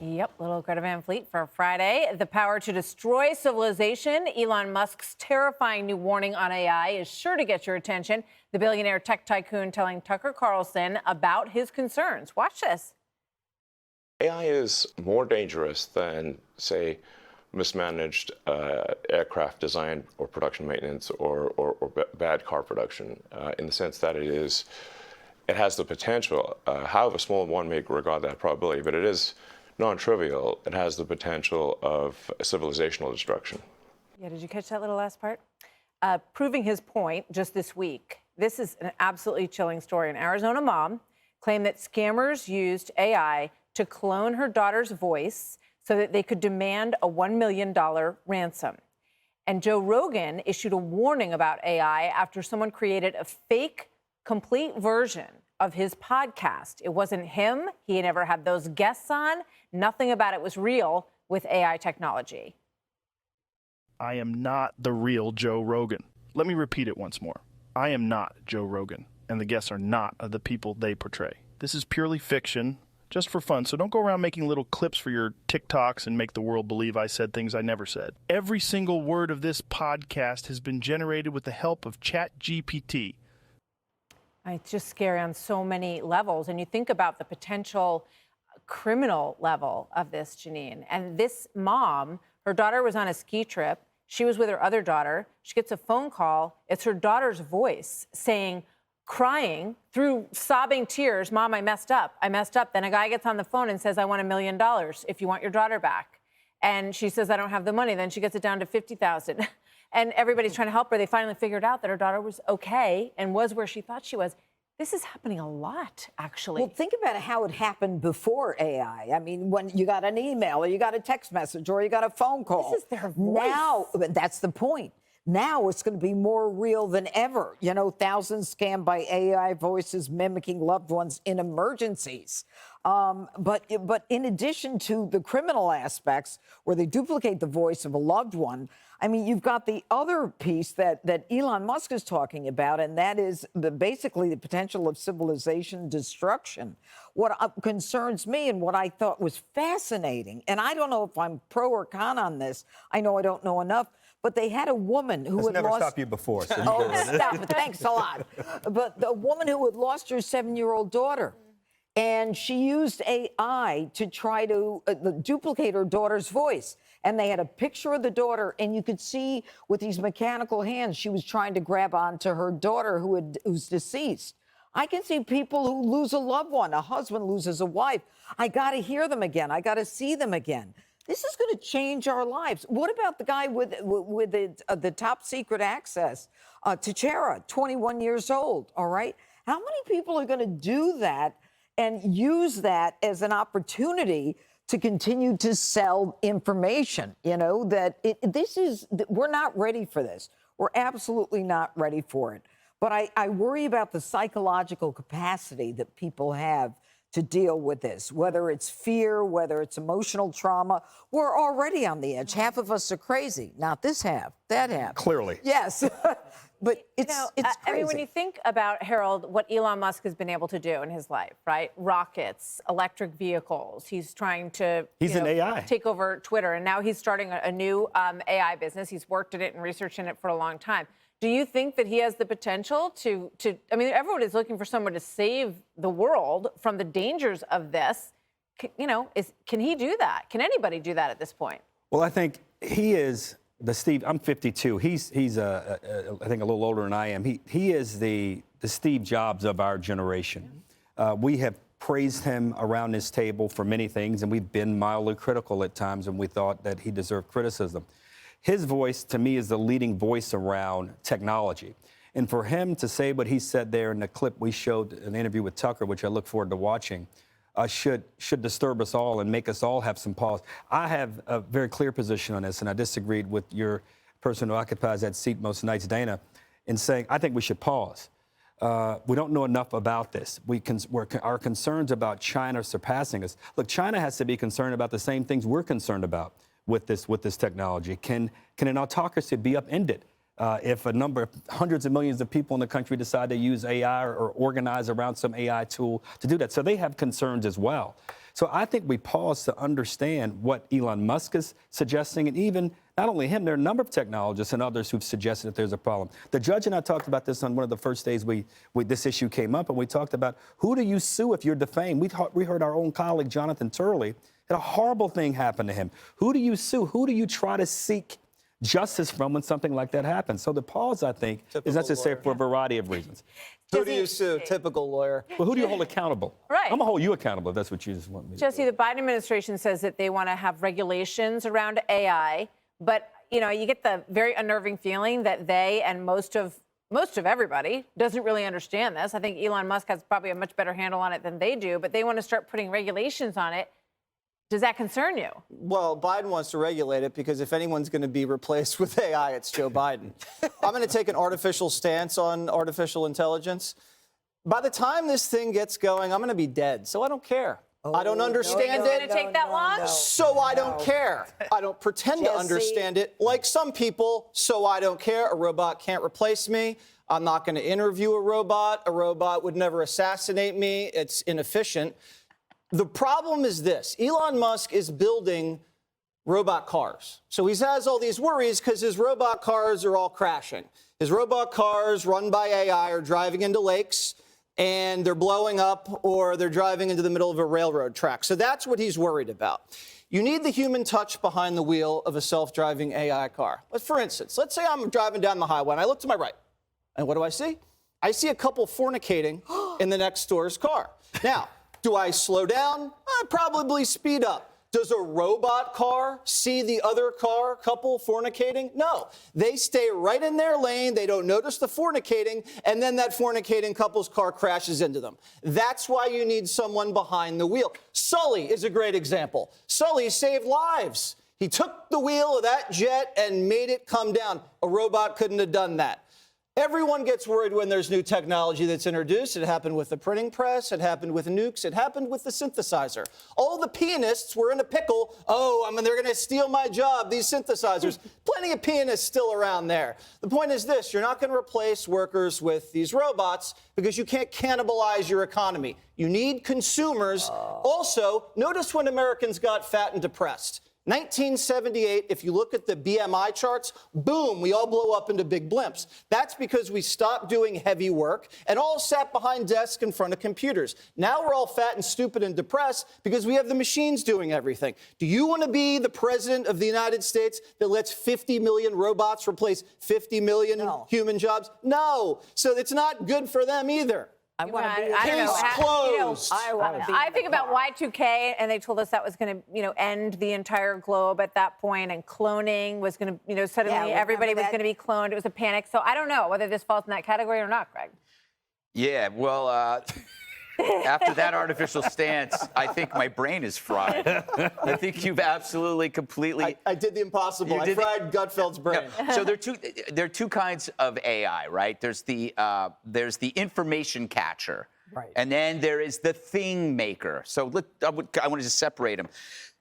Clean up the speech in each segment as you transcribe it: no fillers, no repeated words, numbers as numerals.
Yep, little Greta Van Fleet for Friday. The power to destroy civilization. Elon Musk's terrifying new warning on AI is sure to get your attention. The billionaire tech tycoon telling Tucker Carlson about his concerns. Watch this. AI is more dangerous than, say, mismanaged aircraft design or production maintenance or bad car production, in the sense that it has the potential, however small one may regard that probability, but it is non-trivial. It has the potential of civilizational destruction. Yeah, did you catch that little last part? Proving his point just this week. This is an absolutely chilling story. An Arizona mom claimed that scammers used AI to clone her daughter's voice so that they could demand a $1 million ransom. And Joe Rogan issued a warning about AI after someone created a fake, complete version of his podcast. It wasn't him. He never had those guests on. Nothing about it was real with AI technology. I am not the real Joe Rogan. Let me repeat it once more. I am not Joe Rogan, and the guests are not the people they portray. This is purely fiction, just for fun, so don't go around making little clips for your TikToks and make the world believe I said things I never said. Every single word of this podcast has been generated with the help of ChatGPT. It's just scary on so many levels. And you think about the potential criminal level of this, Janine. And this mom, her daughter was on a ski trip. She was with her other daughter. She gets a phone call. It's her daughter's voice saying, crying through sobbing tears, "Mom, I messed up. I messed up." Then a guy gets on the phone and says, "I want $1 million if you want your daughter back." And she says, "I don't have the money." Then she gets it down to $50,000. And everybody's trying to help her. They finally figured out that her daughter was okay and was where she thought she was. This is happening a lot, actually. Well, think about how it happened before AI. I mean, when you got an email or you got a text message or you got a phone call. This is their voice. Now, that's the point. Now it's going to be more real than ever. You know, thousands scammed by AI voices mimicking loved ones in emergencies. But in addition to the criminal aspects where they duplicate the voice of a loved one, I mean, you've got the other piece that Elon Musk is talking about, and that is basically the potential of civilization destruction. What concerns me and what I thought was fascinating, and I don't know if I'm pro or con on this. I know I don't know enough. But they had a woman who had never lost... stopped you before. So oh, stop it. Thanks a lot. But the woman who had lost her 7-year-old daughter, and she used AI to try to duplicate her daughter's voice. And they had a picture of the daughter, and you could see with these mechanical hands, she was trying to grab onto her daughter who's deceased. I can see people who lose a loved one. A husband loses a wife. I got to hear them again. I got to see them again. This is going to change our lives. What about the guy with the top secret access to Chera, 21 years old, all right? How many people are going to do that and use that as an opportunity to continue to sell information? You know, we're not ready for this. We're absolutely not ready for it. But I worry about the psychological capacity that people have to deal with this, whether it's fear, whether it's emotional trauma. We're already on the edge. Half of us are crazy. Not this half, that half. Clearly. Yes. But it's crazy. I mean, when you think about, Harold, what Elon Musk has been able to do in his life, right? Rockets, electric vehicles. He's trying to AI. take over Twitter. And now he's starting a new AI business. He's worked in it and researched in it for a long time. Do you think that he has the potential to I mean, everyone is looking for someone to save the world from the dangers of this. Can he do that? Can anybody do that at this point? Well, I think he is the Steve. I'm 52. He's I think a little older than I am. He is the Steve Jobs of our generation. We have praised him around this table for many things, and we've been mildly critical at times, and we thought that he deserved criticism. His voice, to me, is the leading voice around technology. And for him to say what he said there in the clip we showed, an interview with Tucker, which I look forward to watching, should disturb us all and make us all have some pause. I have a very clear position on this, and I disagreed with your person who occupies that seat most nights, Dana, in saying I think we should pause. We don't know enough about this. Our concerns about China surpassing us. Look, China has to be concerned about the same things we're concerned about with this technology. Can an autocracy be upended? if a number of hundreds of millions of people in the country decide to use AI or organize around some AI tool to do that. So they have concerns as well. So I think we pause to understand what Elon Musk is suggesting, and even not only him, there are a number of technologists and others who've suggested that there's a problem. The judge and I talked about this on one of the first days this issue came up, and we talked about who do you sue if you're defamed. We heard our own colleague, Jonathan Turley, had a horrible thing happen to him. Who do you sue? Who do you try to seek justice from when something like that happens? So the pause, I think, is necessary for a variety of reasons. Who do you sue? Typical lawyer. Well, who do you hold accountable? Right. I'm going to hold you accountable if that's what you just want me to do. Jesse, the Biden administration says that they want to have regulations around AI, but you get the very unnerving feeling that they and most of everybody doesn't really understand this. I think Elon Musk has probably a much better handle on it than they do, but they want to start putting regulations on it. Does that concern you? Well, Biden wants to regulate it because if anyone's going to be replaced with AI, it's Joe Biden. I'm going to take an artificial stance on artificial intelligence. By the time this thing gets going, I'm going to be dead, so I don't care. I don't understand It's going it. to take that long? So I don't care. I don't pretend to understand it. Like some people, so I don't care. A robot can't replace me. I'm not going to interview a robot. A robot would never assassinate me. It's inefficient. The problem is this. Elon Musk is building robot cars. So he has all these worries because his robot cars are all crashing. His robot cars run by AI are driving into lakes and they're blowing up, or they're driving into the middle of a railroad track. So that's what he's worried about. You need the human touch behind the wheel of a self-driving AI car. But for instance, let's say I'm driving down the highway and I look to my right. And what do I see? I see a couple fornicating in the next door's car. Now, do I slow down? I probably speed up. Does a robot car see the other car couple fornicating? No. They stay right in their lane. They don't notice the fornicating, and then that fornicating couple's car crashes into them. That's why you need someone behind the wheel. Sully is a great example. Sully saved lives. He took the wheel of that jet and made it come down. A robot couldn't have done that. Everyone gets worried when there's new technology that's introduced. It happened with the printing press. It happened with nukes. It happened with the synthesizer. All the pianists were in a pickle. Oh, they're going to steal my job, these synthesizers. Plenty of pianists still around there. The point is this. You're not going to replace workers with these robots because you can't cannibalize your economy. You need consumers. Also, notice when Americans got fat and depressed. 1978, if you look at the BMI charts, boom, we all blow up into big blimps. That's because we stopped doing heavy work and all sat behind desks in front of computers. Now we're all fat and stupid and depressed because we have the machines doing everything. Do you want to be the president of the United States that lets 50 million robots replace 50 million human jobs? No. So it's not good for them either. I want to be. I don't know. Case closed. I want to be. I think about Y2K, and they told us that was going to, end the entire globe at that point, and cloning was going to, suddenly everybody was going to be cloned. It was a panic. So I don't know whether this falls in that category or not, Greg. Yeah, well, after that artificial stance, I think my brain is fried. I think you've absolutely, completely. I did the impossible. I fried Gutfeld's brain. No. So there are two kinds of AI, right? There's the information catcher, right, and then there is the thing maker. So I want to just separate them,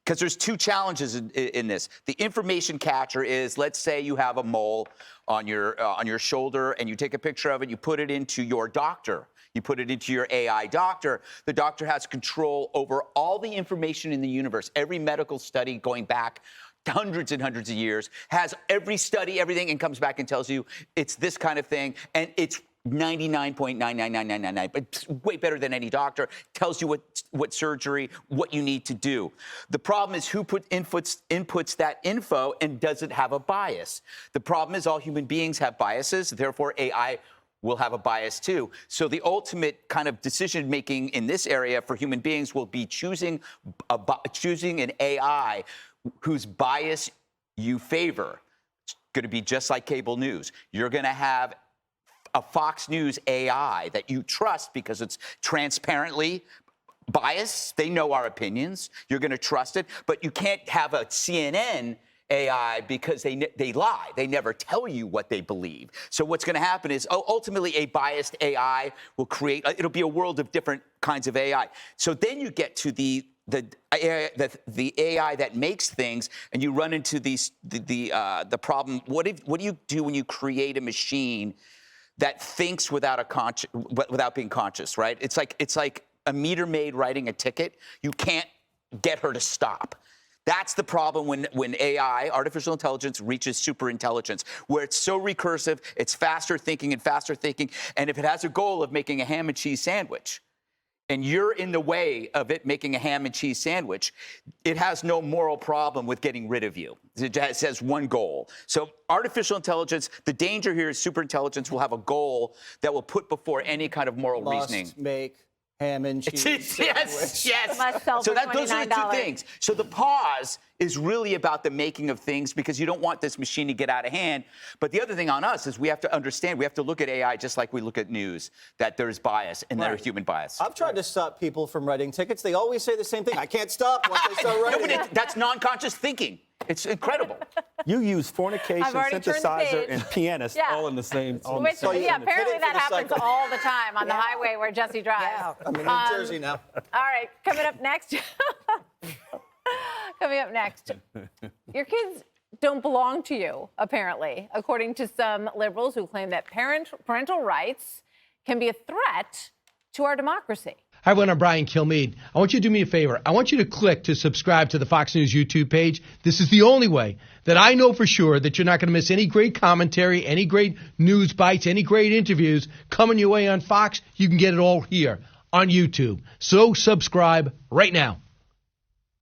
because there's two challenges in this. The information catcher is, let's say you have a mole on your shoulder, and you take a picture of it, you put it into your doctor. You put it into your AI doctor. The doctor has control over all the information in the universe. Every medical study going back hundreds and hundreds of years has every study, everything, and comes back and tells you it's this kind of thing, and it's 99.99999, but it's way better than any doctor. Tells you what surgery, what you need to do. The problem is who inputs that info and doesn't have a bias. The problem is all human beings have biases, therefore AI will have a bias too. So the ultimate kind of decision making in this area for human beings will be choosing an AI whose bias you favor. It's going to be just like cable news. You're going to have a Fox News AI that you trust because it's transparently biased. They know our opinions. You're going to trust it, but you can't have a CNN AI because they lie. They never tell you what they believe. So what's going to happen is ultimately a biased AI will create, it'll be a world of different kinds of AI. So then you get to the the AI that makes things, and you run into the problem. What do you do when you create a machine that thinks without being conscious, right? It's like a meter maid writing a ticket. You can't get her to stop. That's the problem when AI, artificial intelligence, reaches superintelligence, where it's so recursive, it's faster thinking, and if it has a goal of making a ham and cheese sandwich, and you're in the way of it making a ham and cheese sandwich, it has no moral problem with getting rid of you. It has one goal. So artificial intelligence, the danger here is superintelligence will have a goal that will put before any kind of moral reasoning. Must make ham and cheese. Yes. Must sell So for those are the two $29. things. So the pause is really about the making of things because you don't want this machine to get out of hand. But the other thing on us is we have to understand, we have to look at AI just like we look at news, that there's bias and there's human bias. I've tried to stop people from writing tickets. They always say the same thing. I can't stop once they start writing. No, but that's non-conscious thinking. It's incredible. You use fornication, I've already turned the synthesizer, page. and pianist Yeah. all in the same. All in Which, the same yeah, sentence. apparently Hit it that for the happens cycle. all the time on the highway where Jesse drives. Yeah. I'm in New Jersey now. All right, coming up next. Coming up next. Your kids don't belong to you, apparently, according to some liberals who claim that parental rights can be a threat to our democracy. Hi, everyone. I'm Brian Kilmeade. I want you to do me a favor. I want you to click to subscribe to the Fox News YouTube page. This is the only way that I know for sure that you're not going to miss any great commentary, any great news bites, any great interviews coming your way on Fox. You can get it all here on YouTube. So subscribe right now.